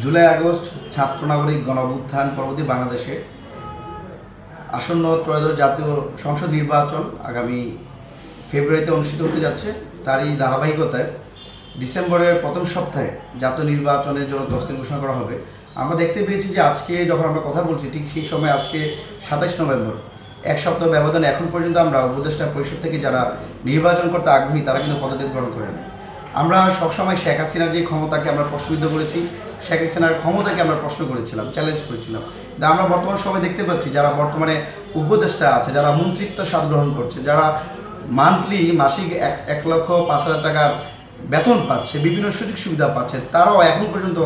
July August ছাত্র নাগরিক গণঅভ্যুত্থান পরবর্তী বাংলাদেশে আসন্ন ত্রয়োদশ জাতীয় সংসদ নির্বাচন আগামী ফেব্রুয়ারিতে অনুষ্ঠিত হতে যাচ্ছে। তারই ধারাবাহিকতায় ডিসেম্বরের প্রথম সপ্তাহে জাতীয় নির্বাচনের জন্য তফসিল ঘোষণা করা হবে। আমরা দেখতে পেয়েছি যে আজকে যখন আমরা কথা বলছি ঠিক সেই সময় আজকে 27 নভেম্বর, এক সপ্তাহ ব্যবধানে এখন পর্যন্ত আমরা উপদেষ্টা পরিষদ থেকে যারা নির্বাচন করতে আগ্রহী তারা কিন্তু পদত্যাগ গ্রহণ করে নেয়। আমরা সবসময় শেখ হাসিনার যে ক্ষমতাকে আমরা প্রশ্নবিদ্ধ করেছি, শেখ হাসিনার ক্ষমতাকে আমরা প্রশ্ন করেছিলাম, চ্যালেঞ্জ করেছিলাম। আমরা বর্তমান সময় দেখতে পাচ্ছি যারা বর্তমানে উপদেষ্টা আছে, যারা মন্ত্রিত্ব স্বাদ গ্রহণ করছে, যারা মাসিক 1,05,000 টাকার বেতন পাচ্ছে, বিভিন্ন সুযোগ সুবিধা পাচ্ছে, তারাও এখন পর্যন্ত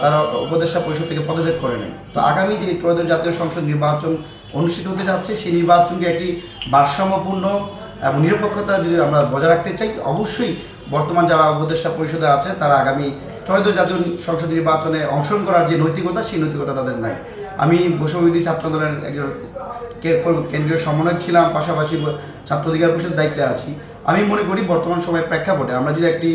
তারা উপদেষ্টা পরিষদ থেকে পদত্যাগ করে নেয়। তো আগামী যে ত্রয়োদশ জাতীয় সংসদ নির্বাচন অনুষ্ঠিত হতে যাচ্ছে, সেই নির্বাচনকে একটি ভারসাম্যপূর্ণ এবং নিরপেক্ষতা যদি আমরা বজায় রাখতে চাই, অবশ্যই বর্তমান যারা উপদেষ্টা পরিষদে আছে তারা আগামী ত্রয়োদশ জাতীয় সংসদ নির্বাচনে অংশগ্রহণ করার যে নৈতিকতা, সেই নৈতিকতা তাদের নাই। আমি বৈষম্যবিরোধী ছাত্র আন্দোলনের একজন কেন্দ্রীয় সমন্বয়ক ছিলাম, পাশাপাশি ছাত্র অধিকার পরিষদের দায়িত্বে আছি। আমি মনে করি বর্তমান সময়ের প্রেক্ষাপটে আমরা যদি একটি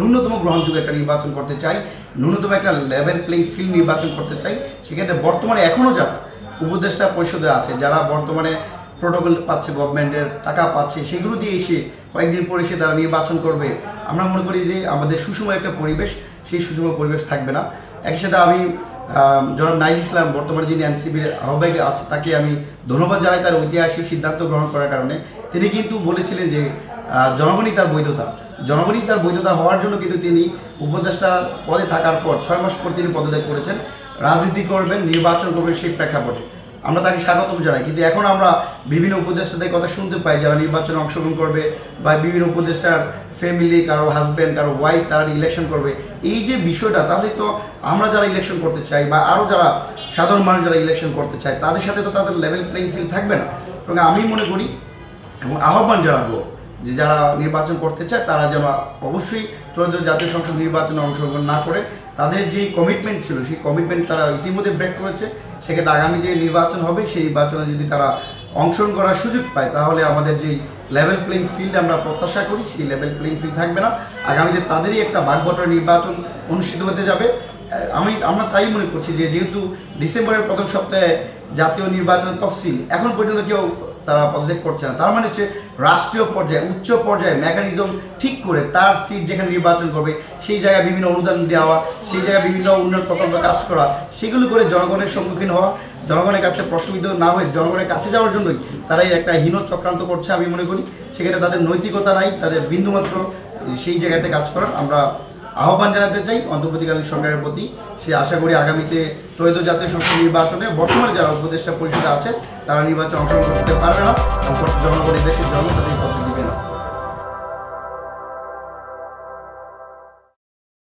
ন্যূনতম গ্রহণযোগ্য একটা নির্বাচন করতে চাই, ন্যূনতম একটা লেভেল প্লেইং ফিল্ড নির্বাচন করতে চাই, সেক্ষেত্রে বর্তমানে এখনও যারা উপদেষ্টা পরিষদে আছে, যারা বর্তমানে প্রোটোকল পাচ্ছে, গভর্নমেন্টের টাকা পাচ্ছে, সেগুলো দিয়ে এসে কয়েকদিন পরে এসে তারা নির্বাচন করবে, আমরা মনে করি যে আমাদের সুষম একটা পরিবেশ, সেই সুষম পরিবেশ থাকবে না। একই সাথে আমি জনাব নাহিদ ইসলাম বর্তমানে যিনি এনসিপির আহ্বায়ক আছে, তাকে আমি ধন্যবাদ জানাই তার ঐতিহাসিক সিদ্ধান্ত গ্রহণ করার কারণে। তিনি কিন্তু বলেছিলেন যে জনগণই তার বৈধতা হওয়ার জন্য কিন্তু তিনি উপদেষ্টা পদে থাকার পর 6 মাস পর তিনি পদত্যাগ করেছেন। রাজনীতি করবেন, নির্বাচন করবেন, সেই প্রেক্ষাপটে আমরা তাকে স্বাগতম জানাই। কিন্তু এখন আমরা বিভিন্ন উপদেষ্টাদের কথা শুনতে পাই যারা নির্বাচনে অংশগ্রহণ করবে, বা বিভিন্ন উপদেষ্টার ফ্যামিলি, কারো হাজব্যান্ড, কারো ওয়াইফ তারা ইলেকশন করবে। এই যে বিষয়টা, তাহলে তো আমরা যারা ইলেকশন করতে চাই বা আরও যারা সাধারণ মানুষ যারা ইলেকশন করতে চায় তাদের সাথে তো তাদের লেভেল প্লেইং ফিল্ড থাকবে না। সুতরাং আমি মনে করি এবং আহ্বান জানাবো যে যারা নির্বাচন করতে চায় তারা যেন অবশ্যই ত্রয়োদশ জাতীয় সংসদ নির্বাচনে অংশগ্রহণ না করে, তাদের যে কমিটমেন্ট ছিল সেই কমিটমেন্ট তারা ইতিমধ্যে ব্রেক করেছে। সেক্ষেত্রে আগামী যে নির্বাচন হবে সেই নির্বাচনে যদি তারা অংশগ্রহণ করার সুযোগ পায়, তাহলে আমাদের যেই লেভেল প্লেইং ফিল্ড আমরা প্রত্যাশা করি সেই লেভেল প্লেইং ফিল্ড থাকবে না। আগামীতে তাদেরই একটা ভাগবটোয়ারা নির্বাচন অনুষ্ঠিত হতে যাবে। আমরা তাই মনে করছি যে যেহেতু ডিসেম্বরের প্রথম সপ্তাহে জাতীয় নির্বাচনের তফসিল এখন পর্যন্ত কেউ তারা পদত্যাগ করছে না, তার মানে হচ্ছে রাষ্ট্রীয় পর্যায়ে, উচ্চ পর্যায়ে মেকানিজম ঠিক করে তার সিট যেখানে নির্বাচন করবে সেই জায়গায় বিভিন্ন অনুদান দেওয়া, সেই জায়গায় বিভিন্ন উন্নয়ন প্রকল্প কাজ করা, সেগুলো করে জনগণের সম্মুখীন হওয়া, জনগণের কাছে প্রশ্নবিদ্ধ না হয়ে জনগণের কাছে যাওয়ার জন্যই তারাই একটা হীন চক্রান্ত করছে আমি মনে করি। সেক্ষেত্রে তাদের নৈতিকতা নাই, তাদের বিন্দুমাত্র সেই জায়গাতে কাজ করার আমরা আহ্বান জানাতে চাই অন্তর্বর্তীকালীন সরকারের প্রতি। সে আশা করি আগামীতে ত্রয়োদশ জাতীয় সংসদ নির্বাচনে বর্তমানে যারা উপদেষ্টা পরিষদে আছে তারা নির্বাচনে অংশগ্রহণ করতে পারবে না এবং জনগণের দেশের জনগণ তাদের পদত্যাগ দিবে না।